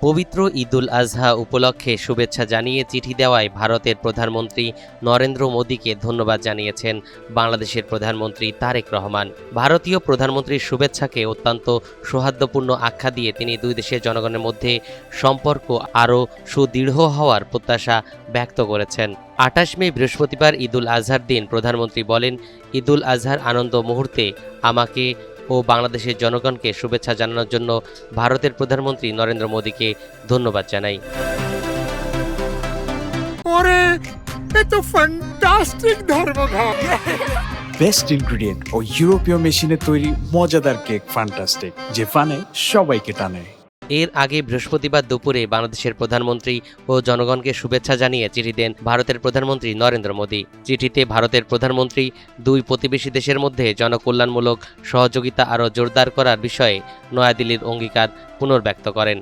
পবিত্র ঈদুল আজহা উপলক্ষে শুভেচ্ছা জানিয়ে চিঠি দেওয়ায় ভারতের প্রধানমন্ত্রী নরেন্দ্র মোদীকে ধন্যবাদ জানিয়েছেন বাংলাদেশের প্রধানমন্ত্রী তারেক রহমান। ভারতীয় প্রধানমন্ত্রীর শুভেচ্ছাকে অত্যন্ত সৌহার্দ্যপূর্ণ আখ্যা দিয়ে তিনি দুই দেশের জনগণের মধ্যে সম্পর্ক আরও সুদৃঢ় হওয়ার প্রত্যাশা ব্যক্ত করেছেন। ২৮ মে বৃহস্পতিবার ঈদুল আজহার দিন প্রধানমন্ত্রী বলেন, ঈদুল আজহার আনন্দ মুহূর্তে আমাকে ও বাংলাদেশের জনগণকে শুভেচ্ছা জানানোর জন্য ভারতের প্রধানমন্ত্রী নরেন্দ্র মোদীকে ধন্যবাদ জানাই। বেস্ট ইনগ্রিডিয়েন্ট ও ইউরোপীয় মেশিনে তৈরি মজাদার কেক ফ্যান্টাস্টিক, যে ফানে সবাইকে টানে। এর আগে বৃহস্পতিবার দুপুরে বাংলাদেশের প্রধানমন্ত্রী ও জনগণকে শুভেচ্ছা জানিয়ে চিঠি দেন ভারতের প্রধানমন্ত্রী নরেন্দ্র মোদী। চিঠিতে ভারতের প্রধানমন্ত্রী দুই প্রতিবেশী দেশের মধ্যে জনকল্যাণমূলক সহযোগিতা আরও জোরদার করার বিষয়ে নয়াদিল্লির অঙ্গীকার পুনর্ব্যক্ত করেন।